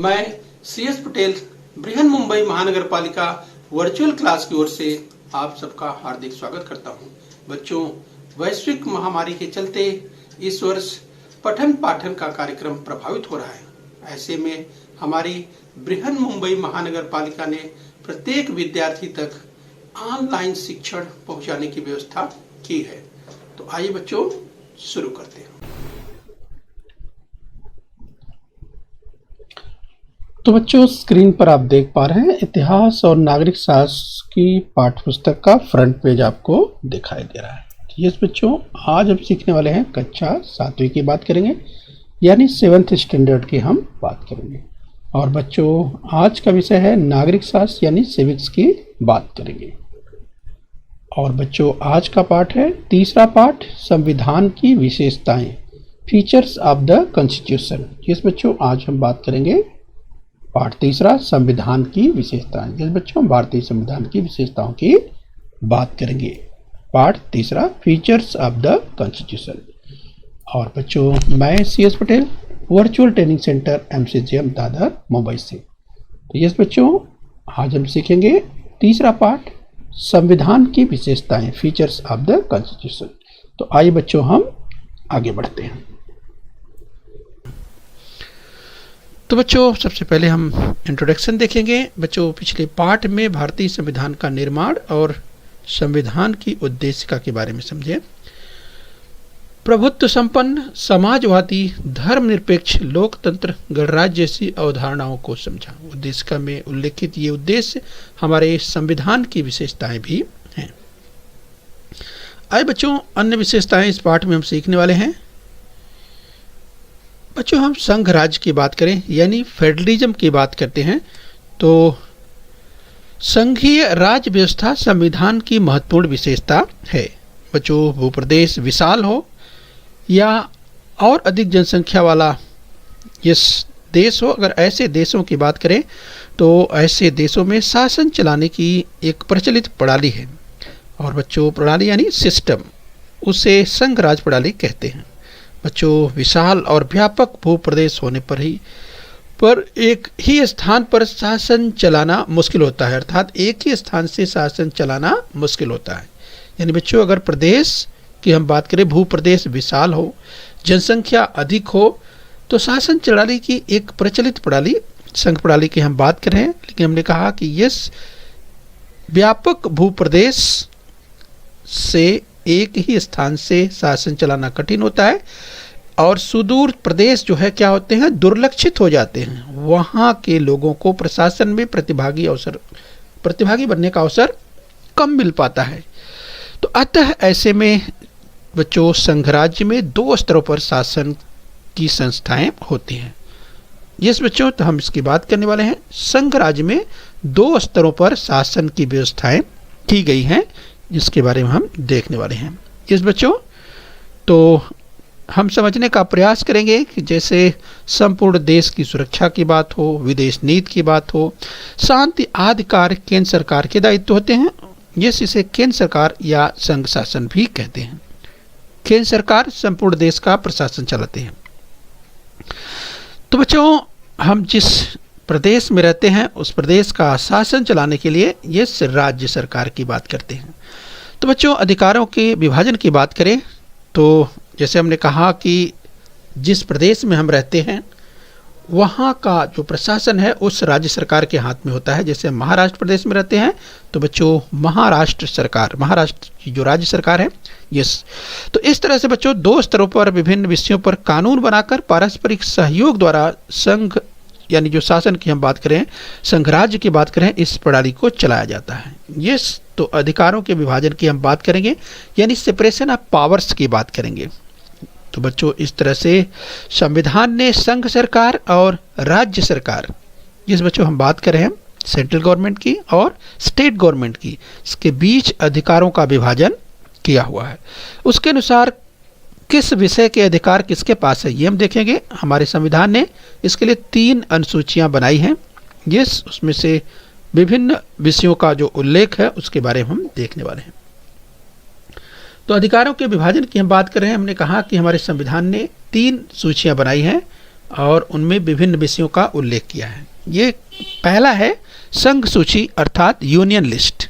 मैं CS पटेल बृहन मुंबई महानगर पालिका वर्चुअल क्लास की ओर से आप सबका हार्दिक स्वागत करता हूं। बच्चों, वैश्विक महामारी के चलते इस वर्ष पठन पाठन का कार्यक्रम प्रभावित हो रहा है। ऐसे में हमारी बृहन मुंबई महानगर पालिका ने प्रत्येक विद्यार्थी तक ऑनलाइन शिक्षण पहुंचाने की व्यवस्था की है। तो आइए बच्चों शुरू करते हैं। तो बच्चों, स्क्रीन पर आप देख पा रहे हैं इतिहास और नागरिक शास्त्र की पाठ्यपुस्तक का फ्रंट पेज आपको दिखाई दे रहा है। यस बच्चों, आज हम सीखने वाले हैं कक्षा 7वीं की बात करेंगे, यानी 7th स्टैंडर्ड की हम बात करेंगे। और बच्चों, आज का विषय है नागरिक शास्त्र यानी सिविक्स की बात करेंगे। और बच्चों, आज का पाठ है तीसरा पाठ, संविधान की विशेषताएं, features of the constitution. Yes बच्चों, आज हम बात करेंगे पाठ तीसरा, संविधान की विशेषताएं। यस बच्चों, भारतीय संविधान की विशेषताओं की बात करेंगे। पाठ तीसरा, फीचर्स ऑफ द कॉन्स्टिट्यूशन। और बच्चों, मैं CS Patel, virtual training centre MCGM Dadar Mumbai से। तो यस बच्चों, आज हम सीखेंगे तीसरा पाठ, संविधान की विशेषताएं, फीचर्स ऑफ द कॉन्स्टिट्यूशन। तो आइए बच्चों, हम आगे बढ़ते हैं। तो बच्चों, सबसे पहले हम इंट्रोडक्शन देखेंगे। बच्चों, पिछले पाठ में भारतीय संविधान का निर्माण और संविधान की उद्देशिका के बारे में समझे। प्रभुत्व संपन्न, समाजवादी, धर्मनिरपेक्ष, लोकतंत्र, गणराज्य जैसी अवधारणाओं को समझा। उद्देशिका में उल्लेखित ये उद्देश्य हमारे संविधान की विशेषताएं भी हैं। आइए बच्चों, अन्य विशेषताएं इस पाठ में हम सीखने वाले हैं। बच्चों, हम संघ राज्य की बात करें यानी फेडरलिज्म की बात करते हैं तो संघीय राज्य व्यवस्था संविधान की महत्वपूर्ण विशेषता है। बच्चों, भूप्रदेश विशाल हो या और अधिक जनसंख्या वाला ये देश हो, अगर ऐसे देशों की बात करें तो ऐसे देशों में शासन चलाने की एक प्रचलित प्रणाली है। और बच्चों, प्रणाली यानी सिस्टम, उसे संघ राज्य प्रणाली कहते हैं। बच्चों, विशाल और व्यापक भूप्रदेश होने पर एक ही स्थान पर शासन चलाना मुश्किल होता है, अर्थात एक ही स्थान से शासन चलाना मुश्किल होता है। यानी बच्चों, अगर प्रदेश की हम बात करें, भूप्रदेश विशाल हो, जनसंख्या अधिक हो, तो शासन चलाने की एक प्रचलित प्रणाली संघ प्रणाली की हम बात कर रहे हैं। लेकिन हमने कहा कि यस व्यापक भूप्रदेश से एक ही स्थान से शासन चलाना कठिन होता है और सुदूर प्रदेश जो है क्या होते हैं, दुर्लक्षित हो जाते हैं। वहाँ के लोगों को प्रशासन में प्रतिभागी बनने का अवसर कम मिल पाता है। तो अतः ऐसे में बच्चों, संघ राज्य में 2 स्तरों पर शासन की संस्थाएं होती हैं। यस बच्चों, तो हम इसकी बात करने वाले हैं। संघ राज्य में 2 स्तरों पर शासन की व्यवस्थाएं की गई हैं, जिसके बारे में हम देखने वाले हैं। इस बच्चों, तो हम समझने का प्रयास करेंगे कि जैसे संपूर्ण देश की सुरक्षा की बात हो, विदेश नीति की बात हो, शांति आदि कार्य केंद्र सरकार के दायित्व होते हैं। इसे केंद्र सरकार या संघ शासन भी कहते हैं। केंद्र सरकार संपूर्ण देश का प्रशासन चलाते हैं। तो बच्चों, हम जिस प्रदेश में रहते हैं उस प्रदेश का शासन चलाने के लिए ये राज्य सरकार की बात करते हैं। तो बच्चों, अधिकारों के विभाजन की बात करें तो जैसे हमने कहा कि जिस प्रदेश में हम रहते हैं वहाँ का जो प्रशासन है उस राज्य सरकार के हाथ में होता है। जैसे महाराष्ट्र प्रदेश में रहते हैं तो बच्चों, महाराष्ट्र की जो राज्य सरकार है, यस। तो इस तरह से बच्चों, 2 स्तरों पर विभिन्न विषयों पर कानून बनाकर पारस्परिक सहयोग द्वारा संघ यानी जो शासन की हम बात करें, संघ राज्य की बात करें, इस प्रणाली को चलाया जाता है। यस, तो अधिकारों के विभाजन की हम बात करेंगे यानी सेपरेशन ऑफ पावर्स की बात करेंगे। तो बच्चों, इस तरह से संविधान ने संघ सरकार और राज्य सरकार, जिस बच्चों हम बात कर रहे हैं सेंट्रल गवर्नमेंट की और स्टेट गवर्नमेंट की, इसके बीच अधिकारों का विभाजन किया हुआ है। उसके अनुसार किस विषय के अधिकार किसके पास है ये हम देखेंगे। हमारे संविधान ने इसके लिए 3 अनुसूचियां बनाई हैं। यस, उसमें से विभिन्न विषयों का जो उल्लेख है उसके बारे में हम देखने वाले हैं। तो अधिकारों के विभाजन की हम बात कर रहे हैं। हमने कहा कि हमारे संविधान ने 3 सूचियां बनाई हैं और उनमें विभिन्न विषयों का उल्लेख किया है। ये पहला है संघ सूची अर्थात यूनियन लिस्ट।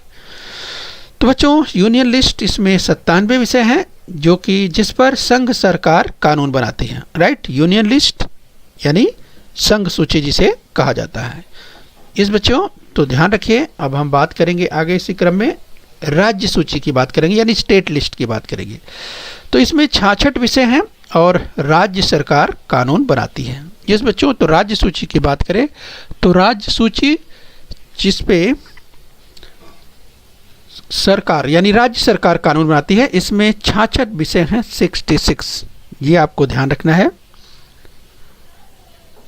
तो बच्चों यूनियन लिस्ट, इसमें 97 विषय हैं जो कि जिस पर संघ सरकार कानून बनाती है। राइट, यूनियन लिस्ट यानी संघ सूची जिसे कहा जाता है। इस बच्चों तो ध्यान रखिए, अब हम बात करेंगे आगे इसी क्रम में राज्य सूची की बात करेंगे यानी स्टेट लिस्ट की बात करेंगे। तो इसमें 66 विषय हैं और राज्य सरकार कानून बनाती है। जिस बच्चों तो राज्य सूची की बात करें तो राज्य सूची जिस पे सरकार यानी राज्य सरकार कानून बनाती है, इसमें 66 विषय हैं, 66। ये आपको ध्यान रखना है।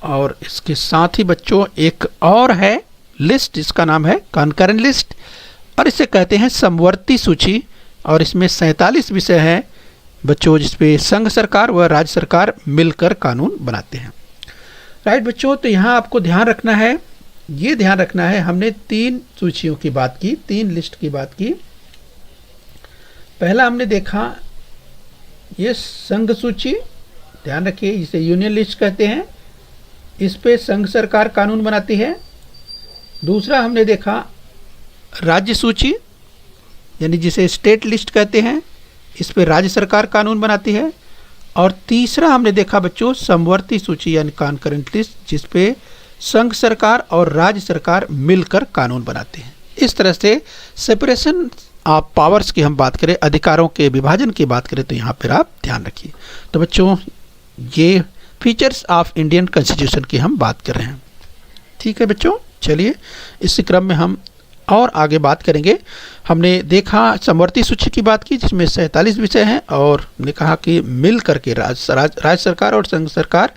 और इसके साथ ही बच्चों एक और है लिस्ट जिसका नाम है कॉन्करेंट लिस्ट, और इसे कहते हैं समवर्ती सूची, और इसमें 47 विषय हैं बच्चों जिसपे संघ सरकार व राज्य सरकार मिलकर कानून बनाते हैं। राइट बच्चों, तो यहाँ आपको ध्यान रखना है, ये ध्यान रखना है, हमने 3 सूचियों की बात की, 3 लिस्ट की बात की। पहला हमने देखा ये संघ सूची, ध्यान रखिए इसे यूनियन लिस्ट कहते हैं, इस पे संघ सरकार कानून बनाती है। दूसरा हमने देखा राज्य सूची यानी जिसे स्टेट लिस्ट कहते हैं, इस पे राज्य सरकार कानून बनाती है। और तीसरा हमने देखा बच्चों समवर्ती सूची यानी कॉन्करेंट लिस्ट, जिस पे संघ सरकार और राज्य सरकार मिलकर कानून बनाते हैं। इस तरह से सेपरेशन ऑफ पावर्स की हम बात करें, अधिकारों के विभाजन की बात करें, तो यहाँ पर आप ध्यान रखिए। तो बच्चों ये फीचर्स ऑफ इंडियन कॉन्स्टिट्यूशन की हम बात कर रहे हैं। ठीक है बच्चों, चलिए इस क्रम में हम और आगे बात करेंगे। हमने देखा समवर्ती सूची की बात की जिसमें 47 विषय हैं, और हमने कहा कि मिल करके राज्य सरकार और संघ सरकार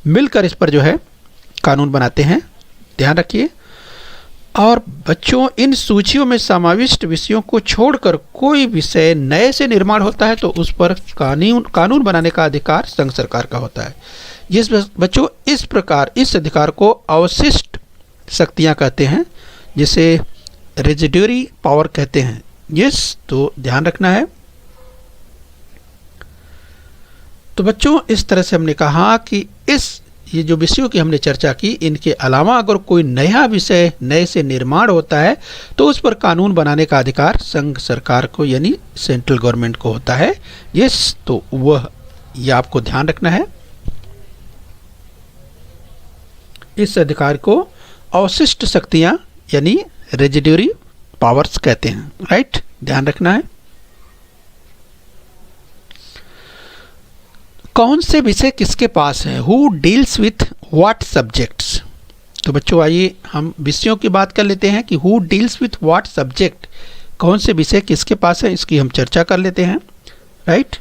मिलकर इस पर जो है कानून बनाते हैं, ध्यान रखिए। और बच्चों इन सूचियों में समाविष्ट विषयों को छोड़कर कोई विषय नए से निर्माण होता है तो उस पर कानून बनाने का अधिकार संघ सरकार का होता है। जिस बच्चों इस प्रकार इस अधिकार को अवशिष्ट शक्तियां कहते हैं, जिसे रेजिड्यूरी पावर कहते हैं। यस, तो ध्यान रखना है। तो बच्चों इस तरह से हमने कहा कि ये जो विषयों की हमने चर्चा की, इनके अलावा अगर कोई नया विषय नए से निर्माण होता है तो उस पर कानून बनाने का अधिकार संघ सरकार को यानी सेंट्रल गवर्नमेंट को होता है। यस, तो यह आपको ध्यान रखना है। इस अधिकार को अवशिष्ट शक्तियां यानी रेजिड्यूरी पावर्स कहते हैं। राइट, ध्यान रखना है। कौन से विषय किसके पास है, who deals with what subjects. तो बच्चों आइए हम विषयों की बात कर लेते हैं कि who deals with what subject, कौन से विषय किसके पास है, इसकी हम चर्चा कर लेते हैं। राइट,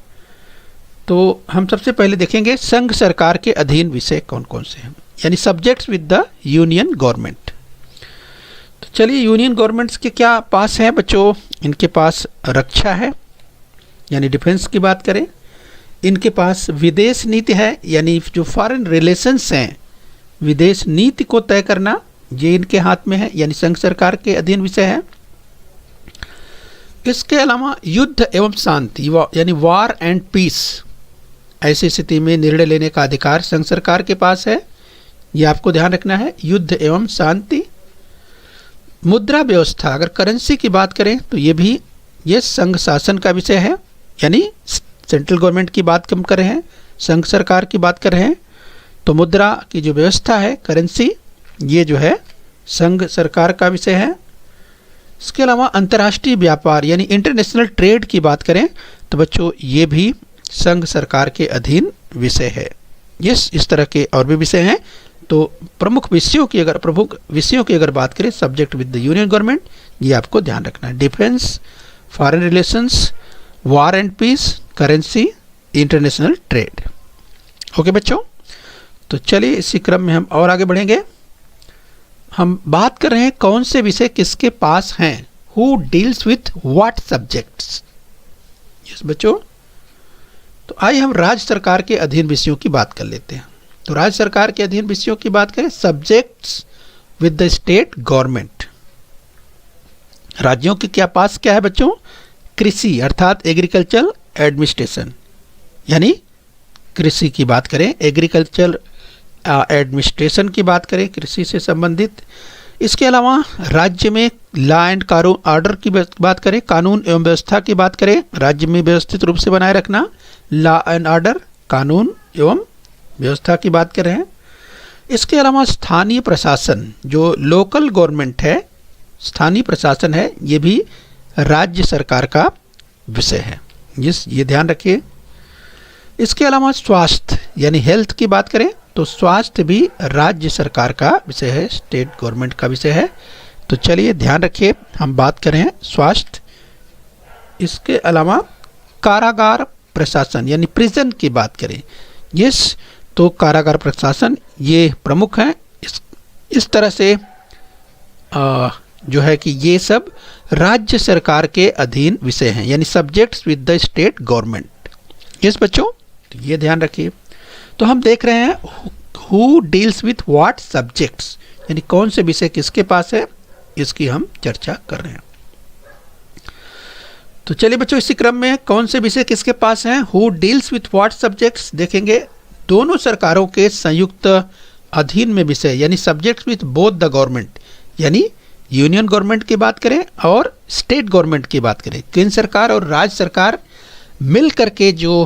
तो हम सबसे पहले देखेंगे संघ सरकार के अधीन विषय कौन कौन से हैं, यानी subjects with the union government. तो चलिए यूनियन गवर्नमेंट्स के क्या पास है बच्चों, इनके पास रक्षा है यानी डिफेंस की बात करें, इनके पास विदेश नीति है यानी जो फॉरेन रिलेशंस हैं, विदेश नीति को तय करना ये इनके हाथ में है यानी संघ सरकार के अधीन विषय है। इसके अलावा युद्ध एवं शांति यानी वॉर एंड पीस, ऐसी स्थिति में निर्णय लेने का अधिकार संघ सरकार के पास है, ये आपको ध्यान रखना है, युद्ध एवं शांति। मुद्रा व्यवस्था, अगर करेंसी की बात करें तो ये संघ शासन का विषय है यानी सेंट्रल गवर्नमेंट की बात कम कर रहे हैं, संघ सरकार की बात कर रहे हैं। तो मुद्रा की जो व्यवस्था है करेंसी, ये जो है संघ सरकार का विषय है। इसके अलावा अंतर्राष्ट्रीय व्यापार यानी इंटरनेशनल ट्रेड की बात करें तो बच्चों ये भी संघ सरकार के अधीन विषय है। इस तरह के और भी विषय हैं। तो प्रमुख विषयों की अगर बात करें subject with the union government, ये आपको ध्यान रखना है, defence, foreign relations, war and peace, currency, international trade. Okay बच्चों, तो चलिए इसी क्रम में हम और आगे बढ़ेंगे। हम बात कर रहे हैं कौन से विषय किसके पास हैं, who deals with what subjects. Yes बच्चों, तो आइए हम राज्य सरकार के अधीन विषयों की बात कर लेते हैं। तो राज्य सरकार के अधीन विषयों की बात करें, subjects with the state government. राज्यों के क्या पास क्या है बच्चों, कृषि अर्थात एग्रीकल्चर एडमिनिस्ट्रेशन, यानी कृषि की बात करें एग्रीकल्चर एडमिनिस्ट्रेशन की बात करें, कृषि से संबंधित। इसके अलावा राज्य में लॉ एंड ऑर्डर की बात करें, कानून एवं व्यवस्था की बात करें, राज्य में व्यवस्थित रूप से बनाए रखना, लॉ एंड ऑर्डर, कानून एवं व्यवस्था की बात कर रहे हैं। इसके अलावा स्थानीय प्रशासन, जो लोकल गवर्नमेंट है, स्थानीय प्रशासन है, ये भी राज्य सरकार का विषय है, ये ध्यान रखिए। इसके अलावा स्वास्थ्य यानी हेल्थ की बात करें तो स्वास्थ्य भी राज्य सरकार का विषय है, स्टेट गवर्नमेंट का विषय है। तो चलिए ध्यान रखिए, हम बात कर रहे हैं स्वास्थ्य। इसके अलावा कारागार प्रशासन यानी प्रिजन की बात करें, यस, तो कारागार प्रशासन ये प्रमुख हैं। इस तरह से जो है कि ये सब राज्य सरकार के अधीन विषय हैं, यानी subjects with the state government. Yes बच्चों, तो ये ध्यान रखिए। तो हम देख रहे हैं who deals with what subjects, यानी कौन से विषय किसके पास है, इसकी हम चर्चा कर रहे हैं। तो चलिए बच्चों, इसी क्रम में कौन से विषय किसके पास हैं, who deals with what subjects देखेंगे। दोनों सरकारों के संयुक्त अधीन में विषय यानी subjects with both the government, यानी यूनियन गवर्नमेंट की बात करें और स्टेट गवर्नमेंट की बात करें, केंद्र सरकार और राज्य सरकार मिल करके जो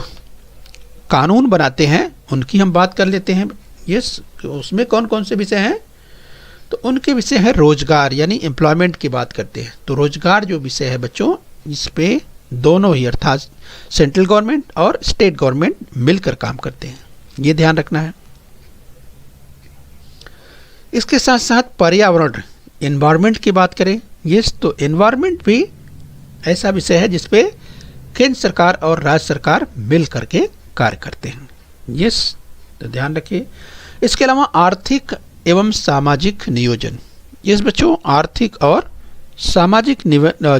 कानून बनाते हैं उनकी हम बात कर लेते हैं। यस, उसमें कौन कौन से विषय हैं, तो उनके विषय है रोजगार यानी एम्प्लॉयमेंट की बात करते हैं। तो रोजगार जो विषय है बच्चों, इस पे दोनों ही अर्थात सेंट्रल गवर्नमेंट और स्टेट गवर्नमेंट मिलकर काम करते हैं, ये ध्यान रखना है। इसके साथ साथ पर्यावरण एनवायरनमेंट की बात करें, यस, तो एनवायरनमेंट भी ऐसा विषय है जिसपे केंद्र सरकार और राज्य सरकार मिल करके कार्य करते हैं। यस, तो ध्यान रखिए। इसके अलावा आर्थिक एवं सामाजिक नियोजन, यस बच्चों, आर्थिक और सामाजिक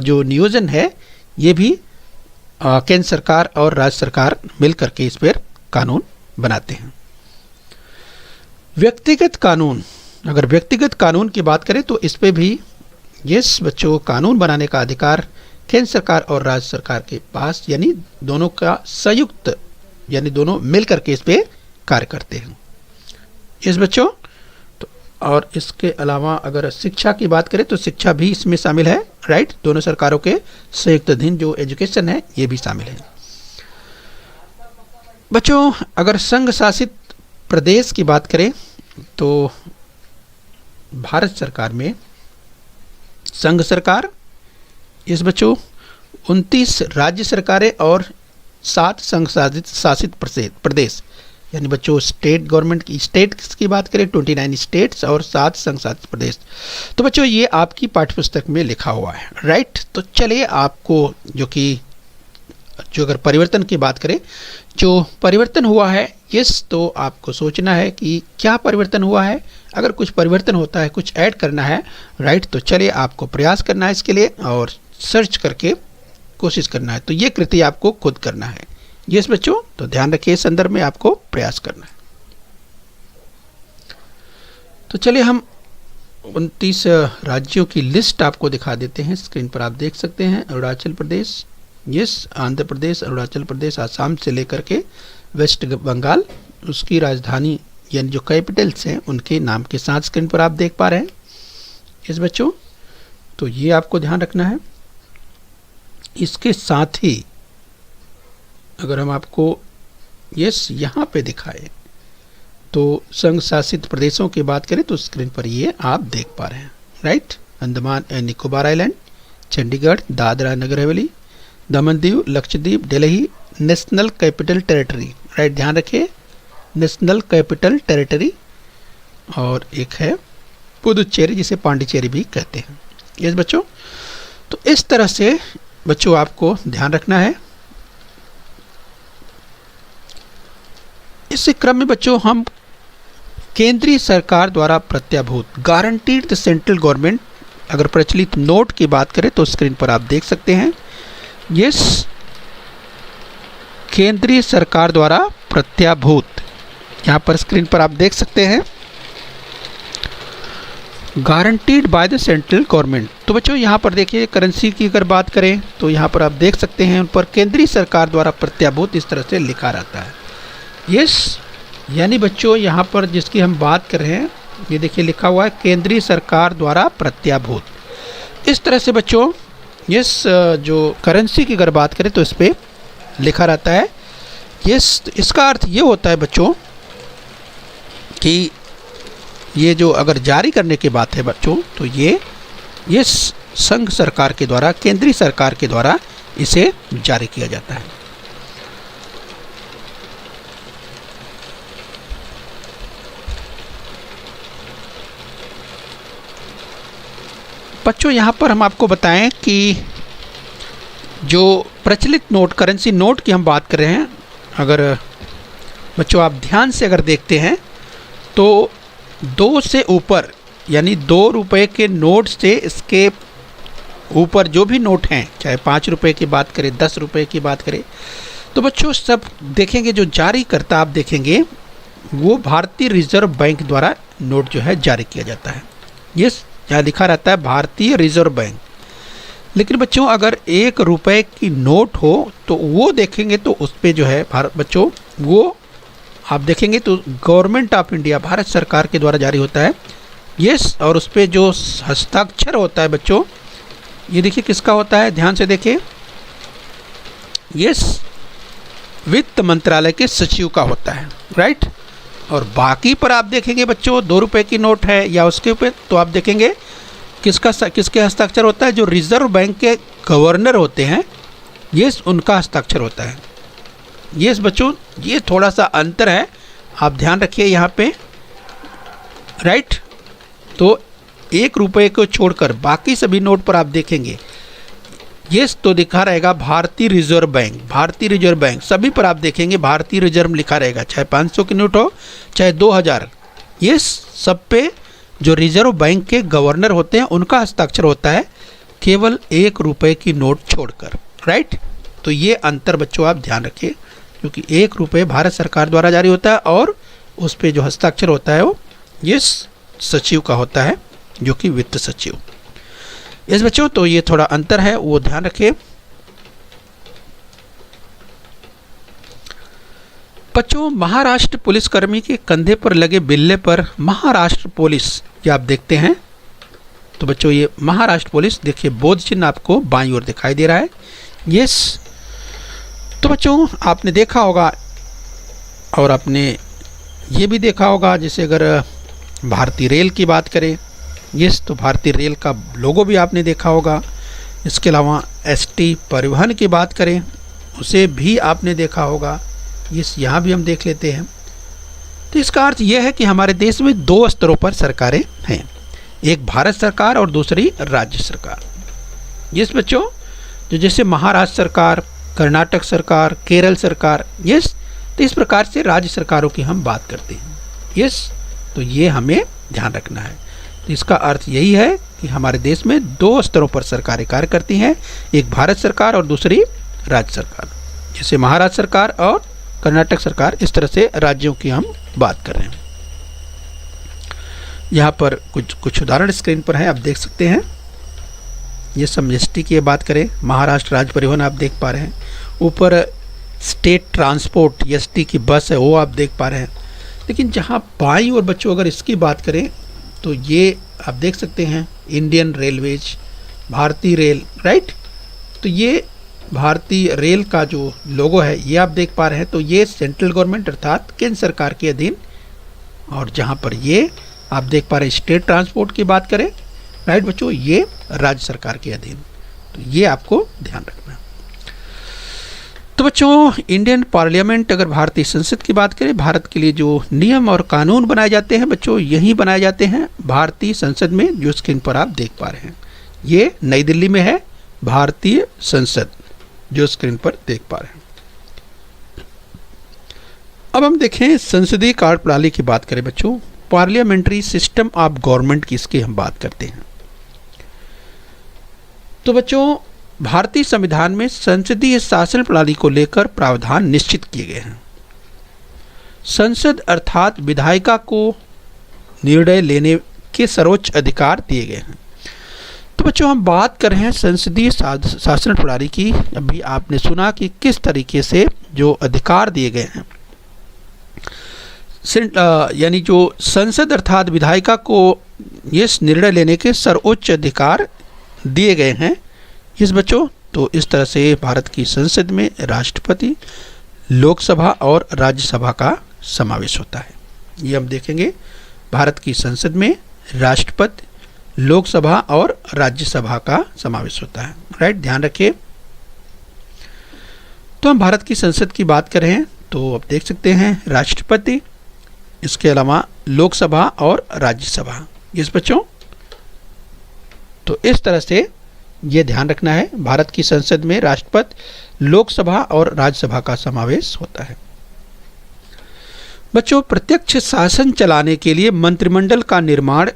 जो नियोजन है ये भी केंद्र सरकार और राज्य सरकार मिल करके इस पर कानून बनाते हैं। व्यक्तिगत कानून, अगर व्यक्तिगत कानून की बात करें तो इस पे भी यस बच्चों, कानून बनाने का अधिकार केंद्र सरकार और राज्य सरकार के पास, यानी दोनों का संयुक्त, यानी दोनों मिल करके इस पे कार्य करते हैं। यस बच्चों, तो और इसके अलावा अगर शिक्षा की बात करें तो शिक्षा भी इसमें शामिल है, राइट, दोनों सरकारों के संयुक्त अधीन जो एजुकेशन है ये भी शामिल है। बच्चों, अगर संघ शासित प्रदेश की बात करें तो भारत सरकार में संघ सरकार, इस बच्चों 29 राज्य सरकारें और 7 संघ शासित प्रदेश, यानी बच्चों स्टेट गवर्नमेंट की, स्टेट की बात करें 29 स्टेट्स और 7 संघ शासित प्रदेश। तो बच्चों ये आपकी पाठ्यपुस्तक में लिखा हुआ है, राइट। तो चलिए आपको जो अगर परिवर्तन की बात करें, जो परिवर्तन हुआ है, यस, तो आपको सोचना है कि क्या परिवर्तन हुआ है। अगर कुछ परिवर्तन होता है, कुछ ऐड करना है, राइट, तो चलिए आपको प्रयास करना है इसके लिए और सर्च करके कोशिश करना है। तो ये कृति आपको खुद करना है। यस बच्चों, तो ध्यान रखिए, इस संदर्भ में आपको प्रयास करना है। तो चलिए हम 29 राज्यों की लिस्ट आपको दिखा देते हैं, स्क्रीन पर आप देख सकते हैं। अरुणाचल प्रदेश, यस, आंध्र प्रदेश, अरुणाचल प्रदेश, आसाम से लेकर के वेस्ट बंगाल, उसकी राजधानी यानी जो कैपिटल्स हैं उनके नाम के साथ स्क्रीन पर आप देख पा रहे हैं। यस बच्चों, तो ये आपको ध्यान रखना है। इसके साथ ही अगर हम आपको यस यहाँ पे दिखाएं तो संघ शासित प्रदेशों की बात करें तो स्क्रीन पर ये आप देख पा रहे हैं, right. Andaman and Nicobar island, Chandigarh, Dadra Nagar Haveli, Daman Diu, Lakshadweep, Delhi national capital territory, right, ध्यान रखिए, नेशनल कैपिटल टेरिटरी, और एक है पुदुचेरी जिसे पांडिचेरी भी कहते हैं। यस बच्चों, तो इस तरह से बच्चों आपको ध्यान रखना है। इस क्रम में बच्चों हम केंद्रीय सरकार द्वारा प्रत्याभूत गारंटीड द सेंट्रल गवर्नमेंट, अगर प्रचलित नोट की बात करें तो स्क्रीन पर आप देख सकते हैं। यस, केंद्रीय सरकार द्वारा प्रत्याभूत, यहाँ पर स्क्रीन पर आप देख सकते हैं, guaranteed by the central government. तो बच्चों यहाँ पर देखिए, करेंसी की अगर बात करें तो यहाँ पर आप देख सकते हैं उन पर केंद्रीय सरकार द्वारा प्रत्याभूत इस तरह से लिखा रहता है। यस, यानी बच्चों यहाँ पर जिसकी हम बात कर रहे हैं, ये देखिए लिखा हुआ है केंद्रीय सरकार द्वारा प्रत्याभूत। इस तरह से बच्चों इस जो करेंसी की अगर बात करें तो इस पर लिखा रहता है। इसका अर्थ ये होता है बच्चों कि ये जो अगर जारी करने की बात है बच्चों, तो ये संघ सरकार के द्वारा, केंद्रीय सरकार के द्वारा इसे जारी किया जाता है। बच्चों यहाँ पर हम आपको बताएं कि जो प्रचलित नोट, करेंसी नोट की हम बात कर रहे हैं, अगर बच्चों आप ध्यान से अगर देखते हैं तो 2 से ऊपर यानी 2 रुपये के नोट से इसके ऊपर जो भी नोट हैं, चाहे 5 रुपये की बात करें, 10 रुपये की बात करें, तो बच्चों सब देखेंगे जो जारी करता आप देखेंगे वो भारतीय रिजर्व बैंक द्वारा नोट जो है जारी किया जाता है। ये यहाँ लिखा रहता है भारतीय रिजर्व बैंक। लेकिन बच्चों अगर 1 रुपये की नोट हो तो वो देखेंगे तो उस पर जो है बच्चों वो आप देखेंगे तो गवर्नमेंट ऑफ इंडिया, भारत सरकार के द्वारा जारी होता है। यस, और उस पर जो हस्ताक्षर होता है बच्चों, ये देखिए किसका होता है, ध्यान से देखिए, यस, वित्त मंत्रालय के सचिव का होता है, राइट। और बाकी पर आप देखेंगे बच्चों 2 रुपये की नोट है या उसके ऊपर, तो आप देखेंगे किसके हस्ताक्षर होता है, जो रिजर्व बैंक के गवर्नर होते हैं, ये उनका हस्ताक्षर होता है। ये बच्चों ये थोड़ा सा अंतर है, आप ध्यान रखिए यहाँ पे, राइट। तो 1 रुपये को छोड़कर बाकी सभी नोट पर आप देखेंगे ये तो दिखा रहेगा भारतीय रिजर्व बैंक, भारतीय रिजर्व बैंक, सभी पर आप देखेंगे भारतीय रिजर्व लिखा रहेगा, चाहे 500 की नोट हो चाहे 2000, ये सब पे जो रिजर्व बैंक के गवर्नर होते हैं उनका हस्ताक्षर होता है, केवल 1 रुपये की नोट छोड़कर, राइट। तो ये अंतर बच्चों आप ध्यान रखिए, क्योंकि 1 रुपये भारत सरकार द्वारा जारी होता है और उस पर जो हस्ताक्षर होता है वो ये सचिव का होता है, जो कि वित्त सचिव। इस बच्चों तो ये थोड़ा अंतर है, वो ध्यान रखिए। बच्चों महाराष्ट्र पुलिसकर्मी के कंधे पर लगे बिल्ले पर महाराष्ट्र पुलिस, ये आप देखते हैं, तो बच्चों ये महाराष्ट्र पुलिस, देखिए बोध चिन्ह आपको बाईं ओर दिखाई दे रहा है, यस। तो बच्चों आपने देखा होगा और आपने ये भी देखा होगा, जैसे अगर भारतीय रेल की बात करें, यस, तो भारतीय रेल का लोगो भी आपने देखा होगा। इसके अलावा एसटी परिवहन की बात करें, उसे भी आपने देखा होगा, यस, यहाँ भी हम देख लेते हैं। तो इसका अर्थ यह है कि हमारे देश में 2 स्तरों पर सरकारें हैं, एक भारत सरकार और दूसरी राज्य सरकार। यस बच्चों, जो जैसे महाराष्ट्र सरकार, कर्नाटक सरकार, केरल सरकार, यस, तो इस प्रकार से राज्य सरकारों की हम बात करते हैं, यस। तो ये हमें ध्यान रखना है। तो इसका अर्थ यही है कि हमारे देश में 2 स्तरों पर सरकारें कार्य करती हैं, एक भारत सरकार और दूसरी राज्य सरकार, जैसे महाराष्ट्र सरकार और कर्नाटक सरकार, इस तरह से राज्यों की हम बात कर रहे हैं। यहाँ पर कुछ उदाहरण स्क्रीन पर हैं, आप देख सकते हैं। ये सब एसटी की बात करें, महाराष्ट्र राज्य परिवहन आप देख पा रहे हैं, ऊपर स्टेट ट्रांसपोर्ट एसटी की बस है वो आप देख पा रहे हैं। लेकिन जहाँ बाईं और बच्चों अगर इसकी बात करें तो ये आप देख सकते हैं इंडियन रेलवेज, भारतीय रेल, राइट। तो ये भारतीय रेल का जो लोगो है ये आप देख पा रहे हैं, तो ये सेंट्रल गवर्नमेंट अर्थात केंद्र सरकार के अधीन, और जहाँ पर ये आप देख पा रहे हैं स्टेट ट्रांसपोर्ट की बात करें, राइट बच्चों, ये राज्य सरकार के अधीन। तो ये आपको ध्यान रखना है। तो बच्चों इंडियन पार्लियामेंट, अगर भारतीय संसद की बात करें, भारत के लिए जो नियम और कानून बनाए जाते हैं बच्चों, यही बनाए जाते हैं भारतीय संसद में, जो स्क्रीन पर आप देख पा रहे हैं। ये नई दिल्ली में है भारतीय संसद, जो स्क्रीन पर देख पा रहे हैं। अब हम देखें संसदीय कार्यप्रणाली की बात करें बच्चों, पार्लियामेंट्री सिस्टम ऑफ गवर्नमेंट की इसकी हम बात करते हैं। तो बच्चों भारतीय संविधान में संसदीय शासन प्रणाली को लेकर प्रावधान निश्चित किए गए हैं। संसद अर्थात विधायिका को निर्णय लेने के सर्वोच्च अधिकार दिए गए हैं। तो बच्चों हम बात कर रहे हैं संसदीय शासन प्रणाली की। अभी आपने सुना कि किस तरीके से जो अधिकार दिए गए हैं। यानी जो संसद अर्थात विधायिका को इस निर्णय लेने के सर्वोच्च अधिकार दिए गए हैं। इस बच्चों, तो इस तरह से भारत की संसद में राष्ट्रपति, लोकसभा और राज्यसभा का समावेश होता है। ये हम देखेंगे, भारत की संसद में राष्ट्रपति, लोकसभा और राज्यसभा का समावेश होता है। राइट, ध्यान रखिए। तो हम भारत की संसद की बात कर रहे हैं, तो आप देख सकते हैं राष्ट्रपति, इसके अलावा लोकसभा और राज्यसभा। इस बच्चों, तो इस तरह से ये ध्यान रखना है, भारत की संसद में राष्ट्रपति, लोकसभा और राज्यसभा का समावेश होता है। बच्चों, प्रत्यक्ष शासन चलाने के लिए मंत्रिमंडल का निर्माण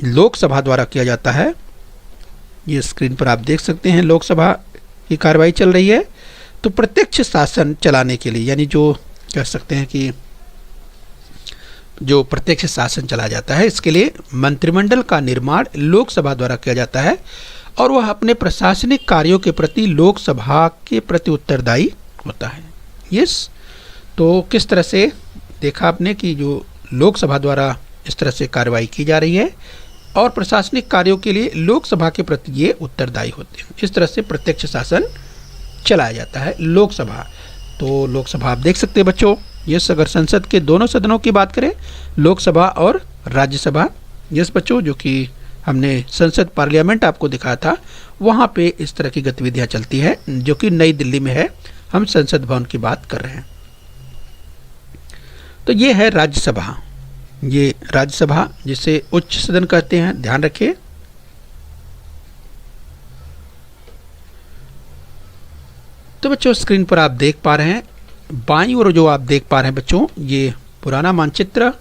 लोकसभा द्वारा किया जाता है। ये स्क्रीन पर आप देख सकते हैं, लोकसभा की कार्रवाई चल रही है। तो प्रत्यक्ष शासन चलाने के लिए, यानी जो कह सकते हैं कि जो प्रत्यक्ष शासन चला जाता है, इसके लिए मंत्रिमंडल का निर्माण लोकसभा द्वारा किया जाता है और वह अपने प्रशासनिक कार्यों के प्रति लोकसभा के प्रति उत्तरदायी होता है। यस, तो किस तरह से देखा आपने कि जो लोकसभा द्वारा इस तरह से कार्रवाई की जा रही है और प्रशासनिक कार्यों के लिए लोकसभा के प्रति ये उत्तरदायी होते हैं। इस तरह से प्रत्यक्ष शासन चलाया जाता है लोकसभा। तो लोकसभा आप देख सकते हैं बच्चों, यस, अगर संसद के दोनों सदनों की बात करें, लोकसभा और राज्यसभा, यस बच्चों, जो कि हमने संसद पार्लियामेंट आपको दिखाया था, वहाँ पे इस तरह की गतिविधियाँ चलती है, जो कि नई दिल्ली में है। हम संसद भवन की बात कर रहे हैं। तो ये है राज्यसभा, ये राज्यसभा जिसे उच्च सदन कहते हैं, ध्यान रखिए। तो बच्चों, स्क्रीन पर आप देख पा रहे हैं, बाईं ओर जो आप देख पा रहे हैं बच्चों, ये पुराना मानचित्र,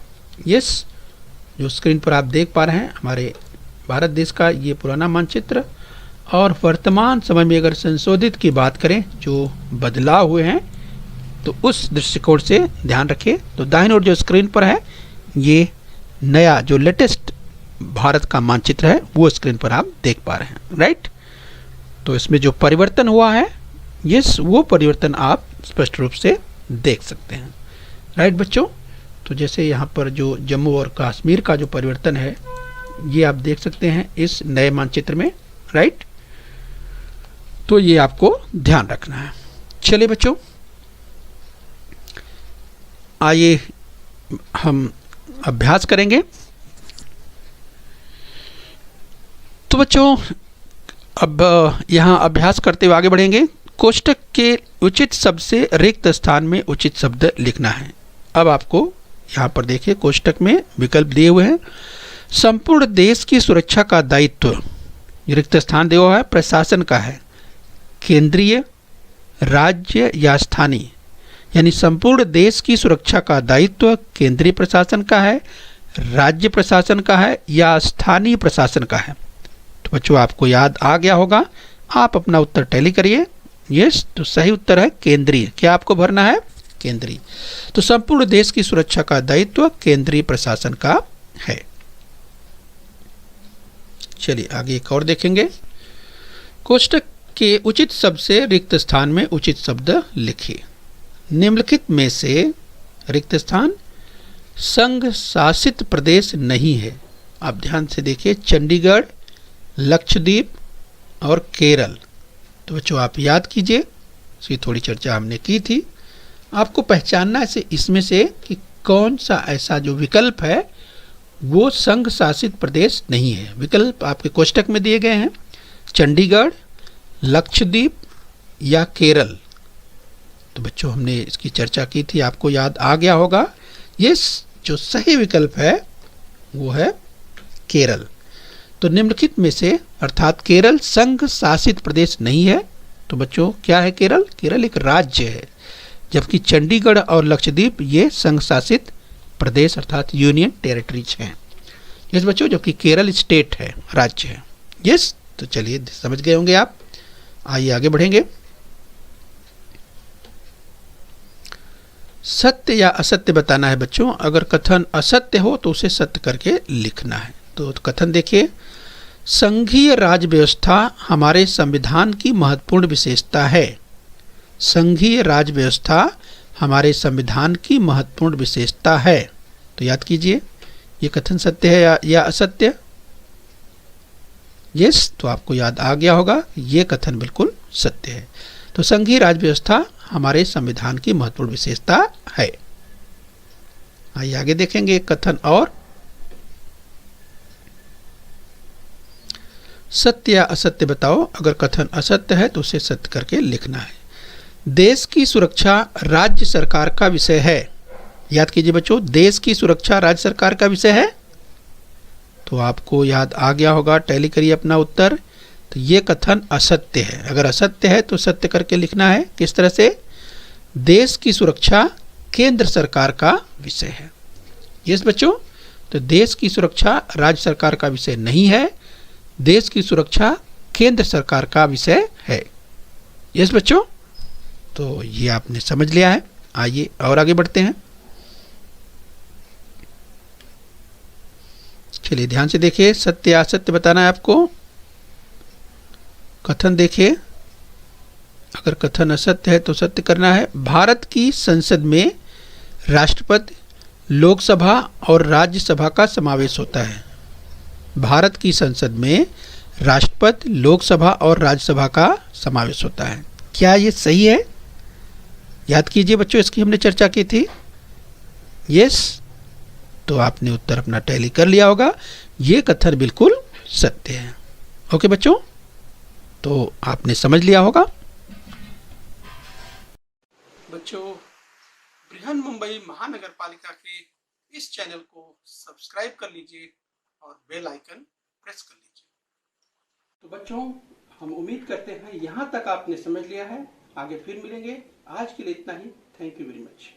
यस, जो स्क्रीन पर आप देख पा रहे हैं हमारे भारत देश का ये पुराना मानचित्र। और वर्तमान समय में अगर संशोधित की बात करें, जो बदलाव हुए हैं, तो उस दृष्टिकोण से ध्यान रखिए। तो दाहिनी ओर जो स्क्रीन पर है, ये नया जो लेटेस्ट भारत का मानचित्र है, वो स्क्रीन पर आप देख पा रहे हैं। राइट, तो इसमें जो परिवर्तन हुआ है, यस, वो परिवर्तन आप स्पष्ट रूप से देख सकते हैं। राइट बच्चों, तो जैसे यहाँ पर जो जम्मू और कश्मीर का जो परिवर्तन है, ये आप देख सकते हैं इस नए मानचित्र में। राइट, तो ये आपको ध्यान रखना है। चलिए बच्चों, आइए हम अभ्यास करेंगे। तो बच्चों, अब यहाँ अभ्यास करते हुए आगे बढ़ेंगे। कोष्टक के उचित शब्द से रिक्त स्थान में उचित शब्द लिखना है। अब आपको यहाँ पर देखिए, कोष्टक में विकल्प दिए हुए हैं। संपूर्ण देश की सुरक्षा का दायित्व, रिक्त स्थान दिया हुआ है, प्रशासन का है, केंद्रीय, राज्य या स्थानीय। यानी संपूर्ण देश की सुरक्षा का दायित्व केंद्रीय प्रशासन का है, राज्य प्रशासन का है या स्थानीय प्रशासन का है। तो बच्चों, आपको याद आ गया होगा, आप अपना उत्तर टैली करिए। यस, तो सही उत्तर है केंद्रीय। क्या आपको भरना है? केंद्रीय। तो संपूर्ण देश की सुरक्षा का दायित्व केंद्रीय प्रशासन का है। चलिए आगे एक और देखेंगे। कोष्टक के उचित शब्द से रिक्त स्थान में उचित शब्द लिखिए। निम्नलिखित में से रिक्त स्थान संघ शासित प्रदेश नहीं है। आप ध्यान से देखिए, चंडीगढ़, लक्षद्वीप और केरल। तो बच्चों आप याद कीजिए, इसकी थोड़ी चर्चा हमने की थी। आपको पहचानना है इसमें से कि कौन सा ऐसा जो विकल्प है वो संघ शासित प्रदेश नहीं है। विकल्प आपके कोष्टक में दिए गए हैं, चंडीगढ़, लक्षद्वीप या केरल। तो बच्चों हमने इसकी चर्चा की थी, आपको याद आ गया होगा। ये जो सही विकल्प है वो है केरल। तो निम्नलिखित में से अर्थात केरल संघ शासित प्रदेश नहीं है। तो बच्चों क्या है केरल? केरल एक राज्य है, जबकि चंडीगढ़ और लक्षद्वीप ये संघ शासित प्रदेश अर्थात यूनियन टेरिटरीज हैं। यस बच्चों, जबकि केरल स्टेट है, राज्य है। यस, तो चलिए समझ गए होंगे आप। आइए आगे बढ़ेंगे। सत्य या असत्य बताना है बच्चों। अगर कथन असत्य हो तो उसे सत्य करके लिखना है। तो कथन देखिए, संघीय राज व्यवस्था हमारे संविधान की महत्वपूर्ण विशेषता है। संघीय राज व्यवस्था हमारे संविधान की महत्वपूर्ण विशेषता है। तो याद कीजिए, ये कथन सत्य है या असत्य? यस, तो आपको याद आ गया होगा, ये कथन बिल्कुल सत्य है। तो संघीय राज्य व्यवस्था हमारे संविधान की महत्वपूर्ण विशेषता है। आइए आगे देखेंगे एक कथन और। सत्य या असत्य बताओ। अगर कथन असत्य है तो उसे सत्य करके लिखना है। देश की सुरक्षा राज्य सरकार का विषय है। याद कीजिए बच्चों, देश की सुरक्षा राज्य सरकार का विषय है। तो आपको याद आ गया होगा, टैली करिए अपना उत्तर। तो ये कथन असत्य है। अगर असत्य है तो सत्य करके लिखना है। किस तरह से? देश की सुरक्षा केंद्र सरकार का विषय है। यस बच्चों, तो देश की सुरक्षा राज्य सरकार का विषय नहीं है, देश की सुरक्षा केंद्र सरकार का विषय है। यस बच्चों, तो ये आपने समझ लिया है। आइए और आगे बढ़ते हैं। चलिए ध्यान से देखिए, सत्य या असत्य बताना है आपको। कथन देखिए, अगर कथन असत्य है तो सत्य करना है। भारत की संसद में राष्ट्रपति, लोकसभा और राज्यसभा का समावेश होता है। भारत की संसद में राष्ट्रपति, लोकसभा और राज्यसभा का समावेश होता है। क्या ये सही है? याद कीजिए बच्चों, इसकी हमने चर्चा की थी। यस, तो आपने उत्तर अपना टैली कर लिया होगा। ये कथन बिल्कुल सत्य है। ओके बच्चों, तो आपने समझ लिया होगा। बच्चों, बृहन मुंबई महानगर पालिका के इस चैनल को सब्सक्राइब कर लीजिए और बेल आइकन प्रेस कर लीजिए। तो बच्चों, हम उम्मीद करते हैं यहाँ तक आपने समझ लिया है। आगे फिर मिलेंगे। आज के लिए इतना ही। Thank you very much.